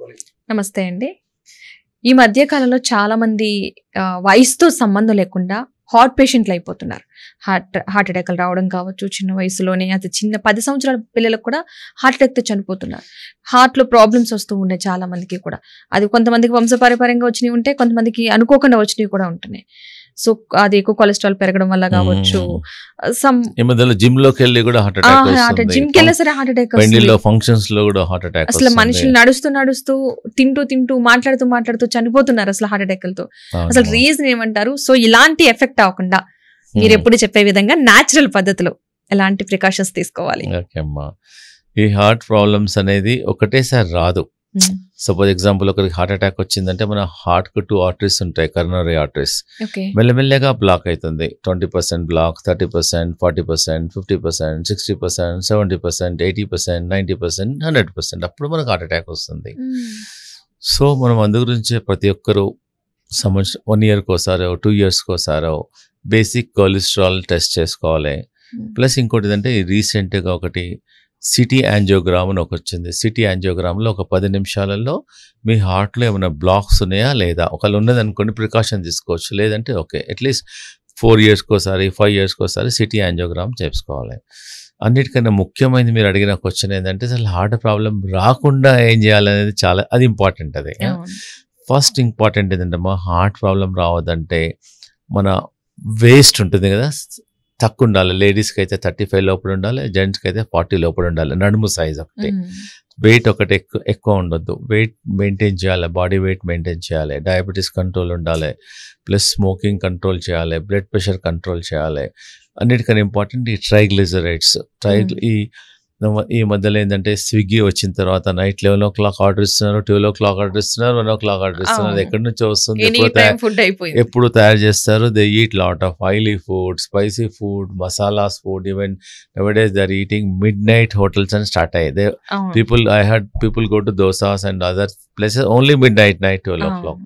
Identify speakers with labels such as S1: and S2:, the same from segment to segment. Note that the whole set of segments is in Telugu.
S1: పెట్టుకోవాలి?
S2: నమస్తే అండి. ఈ మధ్య కాలంలో చాలా మంది వయసుతో సంబంధం లేకుండా హార్ట్ పేషెంట్లు అయిపోతున్నారు. హార్ట్ అటాక్లు రావడం కావచ్చు, చిన్న వయసులోనే, అది చిన్న 10 సంవత్సరాల పిల్లలకు కూడా హార్ట్ అటాక్తో చనిపోతున్నారు. హార్ట్లో ప్రాబ్లమ్స్ వస్తూ ఉన్నాయి చాలా మందికి కూడా. అది కొంతమందికి వంశపారంపర్యంగా వచ్చినవి ఉంటాయి, కొంతమందికి అనుకోకుండా వచ్చినవి కూడా ఉంటున్నాయి. సో అది ఎక్కువ కొలెస్ట్రాల్ పెరగడం వల్ల కావచ్చు,
S3: జిమ్ లోకి వెళ్ళి కూడా హార్ట్ అటాక్,
S2: జిమ్కి వెళ్ళినా సరే హార్ట్ అటాక్,
S3: ఫంక్షన్స్ లో కూడా హార్ట్ అటాక్.
S2: అసలు మనుషులు నడుస్తూ తింటూ మాట్లాడుతూ చనిపోతున్నారు అసలు హార్ట్ అటాక్లతో. అసలు రీజన్ ఏమంటారు? సో ఇలాంటి ఎఫెక్ట్ అవ్వకుండా మీరు ఎప్పుడు చెప్పే విధంగా న్యాచురల్ పద్ధతిలో ఎలాంటి ప్రికాషన్స్ తీసుకోవాలి?
S3: ఈ హార్ట్ ప్రాబ్లమ్స్ అనేది ఒకటేసారి రాదు. సపోజ్ ఎగ్జాంపుల్ ఒకరికి హార్ట్ అటాక్ వచ్చిందంటే మన హార్ట్ కు 2 ఆర్టరీస్ ఉంటాయి, కరోనరీ ఆర్టరీస్. మెల్లమెల్లగా బ్లాక్ అవుతుంది. 20% బ్లాక్, 30%, 40%, 50%, 60%, 70%, 80%, 90%, 100%. అప్పుడు మనకు హార్ట్ అటాక్ వస్తుంది. సో మనం అందు గురించి ప్రతి ఒక్కరు 1 ఇయర్కి ఒకసారో 2 ఇయర్స్కి ఒకసారో బేసిక్ కొలెస్ట్రాల్ టెస్ట్ చేసుకోవాలి. ప్లస్ ఇంకోటి ఏంటంటే రీసెంట్గా ఒకటి సిటీ యాంజియోగ్రామ్ అని ఒకటి వచ్చింది. సిటీ యాంజియోగ్రామ్లో ఒక 10 నిమిషాలలో మీ హార్ట్లో ఏమైనా బ్లాక్స్ ఉన్నాయా లేదా, ఒకవేళ ఉన్నదనుకోండి ప్రికాషన్ తీసుకోవచ్చు, లేదంటే ఓకే అట్లీస్ట్ 4 ఇయర్స్కి ఒకసారి 5 ఇయర్స్కి ఒకసారి సిటీ యాంజియోగ్రామ్ చేసుకోవాలి. అన్నిటికన్నా ముఖ్యమైనది మీరు అడిగిన క్వశ్చన్ ఏంటంటే అసలు హార్ట్ ప్రాబ్లం రాకుండా ఏం చేయాలనేది చాలా అది ఇంపార్టెంట్. అది ఫస్ట్ ఇంపార్టెంట్ ఏంటంటే మా హార్ట్ ప్రాబ్లం రావద్దంటే మన వేస్ట్ ఉంటుంది కదా తక్కువ ఉండాలి. లేడీస్కి అయితే 35 లోపల ఉండాలి, జెంట్స్కి అయితే 40 లోపల ఉండాలి. నడుము సైజ్ ఒకటి, వెయిట్ ఒకటి ఎక్కువ ఉండొద్దు. వెయిట్ మెయింటైన్ చేయాలి, బాడీ వెయిట్ మెయింటైన్ చేయాలి, డయాబెటీస్ కంట్రోల్ ఉండాలి, ప్లస్ స్మోకింగ్ కంట్రోల్ చేయాలి, బ్లడ్ ప్రెషర్ కంట్రోల్ చేయాలి. అన్నిటికన్నా ఇంపార్టెంట్ ఈ ట్రైగ్లిజరైడ్స్. ఈ మధ్యలో ఏంటంటే స్విగ్గీ వచ్చిన తర్వాత నైట్ 11 o'clock ఆర్డర్ ఇస్తున్నారు, 12 o'clock ఆర్డర్ ఇస్తున్నారు, 1 o'clock ఆర్డర్ ఇస్తున్నారు. ఎక్కడి నుంచో వస్తుంది, ఎప్పుడు తయారు చేస్తారు. They eat lot of oily food, spicy food, masalas food. Even nowadays they are eating midnight hotels and start I heard people go to dosas and other places only midnight, 12 o'clock.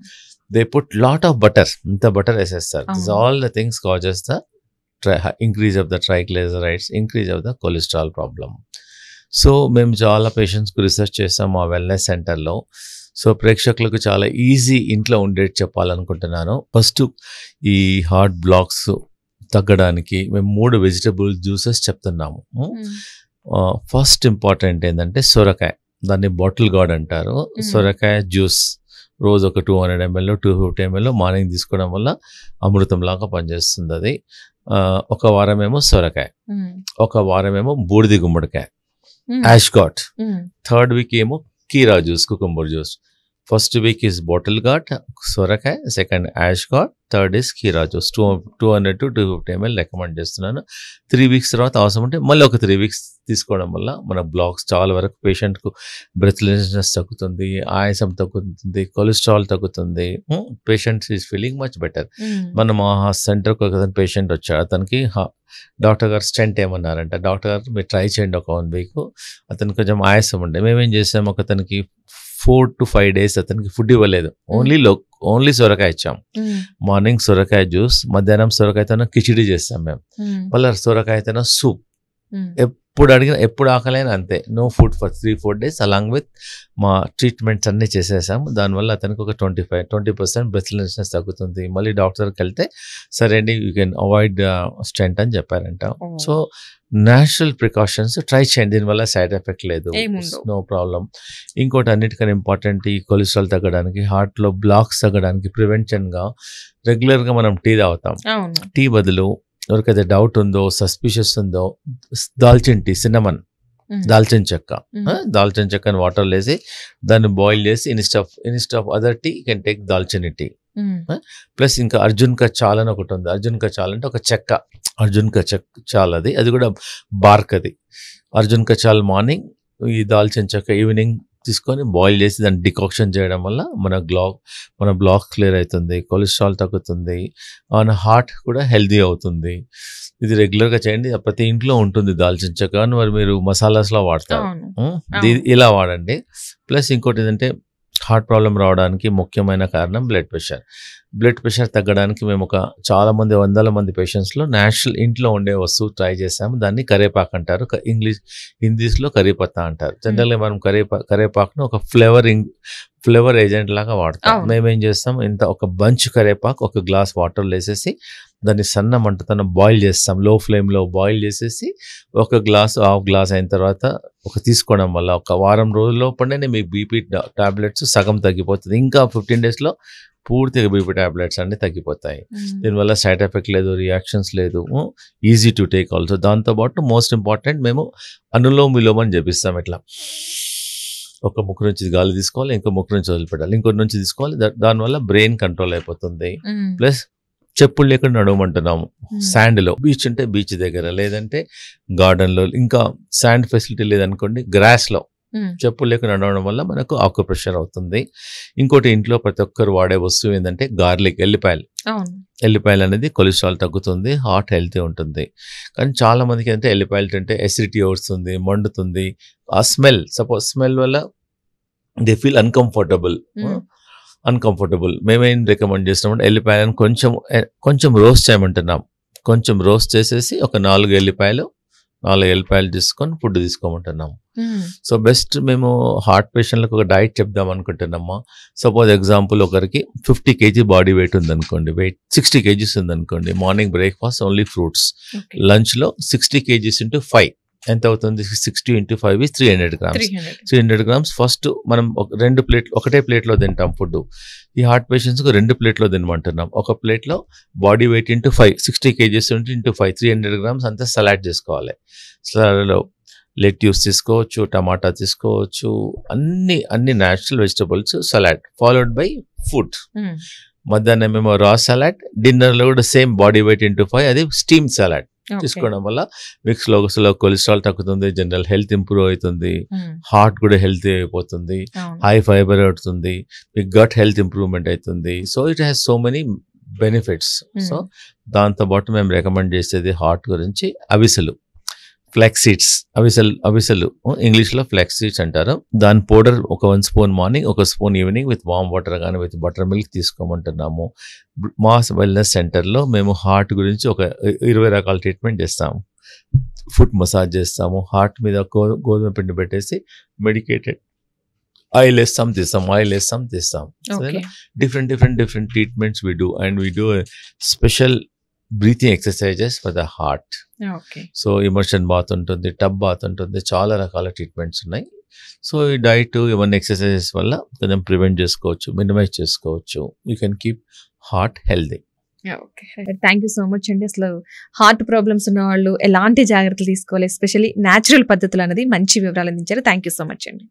S3: They put lot of butter, inta butter వేసేస్తారు. These all the things causes the increase of the triglycerides, increase of the cholesterol problem. So మేము చాలా పేషెంట్స్కి రీసెర్చ్ చేసాం మా వెల్నెస్ సెంటర్లో. సో ప్రేక్షకులకు చాలా ఈజీ ఇంట్లో ఉండేది చెప్పాలనుకుంటున్నాను. ఫస్ట్ ఈ హార్ట్ బ్లాక్స్ తగ్గడానికి మేము 3 వెజిటబుల్ జ్యూసెస్ చెప్తున్నాము. ఫస్ట్ ఇంపార్టెంట్ ఏంటంటే సొరకాయ, దాన్ని బాటిల్ గార్డ్ అంటారు. సొరకాయ జ్యూస్ రోజు ఒక 200 ml 250 ml మార్నింగ్ తీసుకోవడం వల్ల అమృతంలాగా పనిచేస్తుంది. అది ఒక వారమేమో సొరకాయ, ఒక వారమేమో బూడిది గుమ్మడికాయ, యాష్ గాట్. థర్డ్ వీక్ ఏమో కీరా juice, cucumber juice. First week is bottle gourd, సొరకాయ, second ash gourd, third is కీరా జ్యూస్. 200 to 250 ml రికమెండ్ చేస్తున్నాను. 3 weeks తర్వాత అవసరం ఉంటే మళ్ళీ ఒక 3 weeks తీసుకోవడం వల్ల మన బ్లాక్స్ చాలా వరకు పేషెంట్కు బ్రెత్లెస్నెస్ తగ్గుతుంది, ఆయాసం తగ్గుతుంది, కొలెస్ట్రాల్ తగ్గుతుంది. Patient is feeling much better. మన మా సెంటర్కి ఒక పేషెంట్ వచ్చాడు, అతనికి డాక్టర్ గారు స్టెంట్ ఏమన్నారంట. డాక్టర్ గారు మీరు ట్రై చేయండి ఒక 1 week. అతనికి కొంచెం ఆయాసం ఉండే. మేమేం చేసాము, ఒక అతనికి 4 to 5 days అతనికి ఫుడ్ ఇవ్వలేదు, ఓన్లీ సొరకాయ ఇచ్చాం. మార్నింగ్ సొరకాయ జ్యూస్, మధ్యాహ్నం సొరకాయతోనే కిచిడి చేస్తాం మేము, మళ్ళీ సొరకాయతోనే సూప్. ఎప్పుడు ఆకలైనా అంతే, no food for 3-4 days. Along with మా ట్రీట్మెంట్స్ అన్నీ చేసేసాము. దానివల్ల అతనికి ఒక 20% బ్రెత్లెస్నెస్ తగ్గుతుంది. మళ్ళీ డాక్టర్కి వెళ్తే సరే అండి యూ కెన్ అవాయిడ్ స్టెంట్ అని చెప్పారంట. సో న్యాచురల్ ప్రికాషన్స్ ట్రై చేయండి, దీనివల్ల సైడ్ ఎఫెక్ట్ లేదు, నో ప్రాబ్లం. ఇంకోటి అన్నిటికన్నా ఇంపార్టెంట్ ఈ కొలెస్ట్రాల్ తగ్గడానికి, హార్ట్లో బ్లాక్స్ తగ్గడానికి ప్రివెన్షన్గా రెగ్యులర్గా మనం టీ తాగుతాం. టీ బదులు ఎవరికైతే డౌట్ ఉందో, సస్పిషియస్ ఉందో, దాల్చిన టీ, సిన్నమన్, దాల్చిన చెక్కని వాటర్లో వేసి దాన్ని బాయిల్ చేసి instead of other tea you can take దాల్చిన టీ. ప్లస్ ఇంకా అర్జున్ కా చాల్ అని ఒకటి ఉంది. అర్జున్ కా చాల్ అంటే ఒక చెక్క, అర్జున్ కా చాల్, అది కూడా బార్క్. అది అర్జున్ కా చాల్ మార్నింగ్, ఈ దాల్చిన చెక్క ఈవినింగ్ తీసుకొని బాయిల్ చేసి దాన్ని డికాక్షన్ చేయడం వల్ల మన బ్లాక్ క్లియర్ అవుతుంది, కొలెస్ట్రాల్ తగ్గుతుంది, మన హార్ట్ కూడా హెల్దీ అవుతుంది. ఇది రెగ్యులర్గా చేయండి. ప్రతి ఇంట్లో ఉంటుంది దాల్చిన చెక్క, మరి మీరు మసాలాస్లో వాడతారు, ఇలా వాడండి. ప్లస్ ఇంకోటి ఏంటంటే హార్ట్ ప్రాబ్లం రావడానికి ముఖ్యమైన కారణం బ్లడ్ ప్రెషర్. బ్లడ్ ప్రెషర్ తగ్గడానికి మేము చాలా మంది 100 మంది పేషెంట్స్లో నేచురల్ ఇంట్లో ఉండే వస్తువు ట్రై చేసాము. దాన్ని కరేపాకు అంటారు, హిందీస్లో కరీపత్తా అంటారు. జనరల్గా మనం కరేపాకును ఒక ఫ్లేవర్ ఏజెంట్ లాగా వాడతాం. మేమేం చేస్తాం, ఒక బంచ్ కరేపాకు ఒక గ్లాస్ వాటర్లో వేసేసి దాన్ని సన్న మంటతో బాయిల్ చేస్తాం. లో ఫ్లేమ్లో బాయిల్ చేసేసి ఒక గ్లాస్ హాఫ్ గ్లాస్ అయిన తర్వాత తీసుకోవడం వల్ల ఒక వారం రోజుల్లోపనే మీ బీపీ టాబ్లెట్స్ సగం తగ్గిపోతుంది. ఇంకా 15 డేస్లో పూర్తిగా బీపీ టాబ్లెట్స్ అన్ని తగ్గిపోతాయి. దీనివల్ల సైడ్ ఎఫెక్ట్ లేదు, రియాక్షన్స్ లేదు, ఈజీ టు టేక్ ఆల్సో. దాంతోపాటు మోస్ట్ ఇంపార్టెంట్ మేము అనులోమ్ విలోమ్ అని చెప్పిస్తాం. ఇట్లా ఒక ముక్కు నుంచి గాలి తీసుకోవాలి, ఇంకో ముక్కు నుంచి వదిలిపెట్టాలి, ఇంకొక నుంచి తీసుకోవాలి. దానివల్ల బ్రెయిన్ కంట్రోల్ అయిపోతుంది. ప్లస్ చెప్పులు లేకుండా నడవమంటున్నాము. శాండ్లో బీచ్ ఉంటే బీచ్ దగ్గర, లేదంటే గార్డెన్లో, ఇంకా శాండ్ ఫెసిలిటీ లేదనుకోండి గ్రాస్లో చెప్పులు లేకుండా నడవడం వల్ల మనకు ఆక్యుప్రెషర్ అవుతుంది. ఇంకోటి ఇంట్లో ప్రతి ఒక్కరు వాడే వస్తువు ఏంటంటే గార్లిక్, ఎల్లిపాయలు అనేది కొలెస్ట్రాల్ తగ్గుతుంది, హార్ట్ హెల్తీ ఉంటుంది. కానీ చాలా మందికి అంటే ఎల్లిపాయలు తింటే ఎసిడిటీ వస్తుంది, మండుతుంది. ఆ స్మెల్ వల్ల దే ఫీల్ అన్కంఫర్టబుల్. మేమేం రికమెండ్ చేస్తున్నామంటే ఎల్లిపాయలను కొంచెం రోస్ట్ చేయమంటున్నాం. కొంచెం రోస్ట్ చేసేసి ఒక 4 ఎల్లిపాయలు తీసుకొని ఫుడ్ తీసుకోమంటున్నాం. సో బెస్ట్ మేము హార్ట్ పేషెంట్లకు ఒక డైట్ చెప్దాం అనుకుంటున్నామా. సపోజ్ ఎగ్జాంపుల్, ఒకరికి 50 kg బాడీ వెయిట్ ఉందనుకోండి, వెయిట్ 60 kgs ఉందనుకోండి. మార్నింగ్ బ్రేక్ఫాస్ట్ ఓన్లీ ఫ్రూట్స్, లంచ్లో 60 kgs into 5 ఎంత అవుతుంది? 60 into 5 is 300 grams. 300 grams first మనం ఒకటే ప్లేట్లో తింటాం ఫుడ్. ఈ హార్ట్ పేషెంట్స్కు 2 ప్లేట్లో తినమంటున్నాం. ఒక ప్లేట్లో body weight into 5, 60 kgs into 5, 300 grams అంతా సలాడ్ చేసుకోవాలి. సలాడ్లో లెట్యూస్ తీసుకోవచ్చు, టమాటా తీసుకోవచ్చు, అన్ని natural vegetables salad followed by food. మధ్యాహ్నం మేము రా సలాడ్, డిన్నర్లో కూడా సేమ్ బాడీ వెయిట్ into 5, అది స్టీమ్ సలాడ్ తీసుకోవడం వల్ల మీకు స్లో కొలెస్ట్రాల్ తగ్గుతుంది, జనరల్ హెల్త్ ఇంప్రూవ్ అవుతుంది, హార్ట్ కూడా హెల్తీ అయిపోతుంది, హై ఫైబర్ అవుతుంది, మీకు గట్ హెల్త్ ఇంప్రూవ్మెంట్ అవుతుంది. So it has so many benefits. So దాంతోపాటు మేము రికమెండ్ చేసేది హార్ట్ గురించి అవిసెలు, ఫ్లాక్స్ సీడ్స్, అవిసెలు ఇంగ్లీష్లో ఫ్లాక్స్ సీడ్స్ అంటారు. దాని పౌడర్ ఒక 1 spoon morning, 1 spoon evening with warm water కానీ విత్ బటర్ మిల్క్ తీసుకోమంటున్నాము. మాస్ వెల్నెస్ సెంటర్లో మేము హార్ట్ గురించి ఒక 20 రకాల ట్రీట్మెంట్ చేస్తాము. ఫుట్ మసాజ్ చేస్తాము, హార్ట్ మీద గోధుమ పిండి పెట్టేసి మెడికేటెడ్ ఆయిల్ వేస్తాం తీస్తాం. Different treatments we do, and we do a special breathing exercises for the heart. So immersion bath ఉంటుంది, టబ్ బాత్ ఉంటుంది, చాలా రకాల ట్రీట్మెంట్స్ ఉన్నాయి. సో ఈ డైట్ ఇవన్నీ ఎక్సర్సైజెస్ వల్ల కొంచెం ప్రివెంట్ చేసుకోవచ్చు, మినిమైజ్ చేసుకోవచ్చు. You can keep heart healthy.
S2: Thank you so much అండి. అసలు హార్ట్ ప్రాబ్లమ్స్ ఉన్న వాళ్ళు ఎలాంటి జాగ్రత్తలు తీసుకోవాలి, ఎస్పెషల్లీ న్యాచురల్ పద్ధతులు అనేది మంచి వివరాలు అందించారు. థ్యాంక్ యూ సో మచ్ అండి.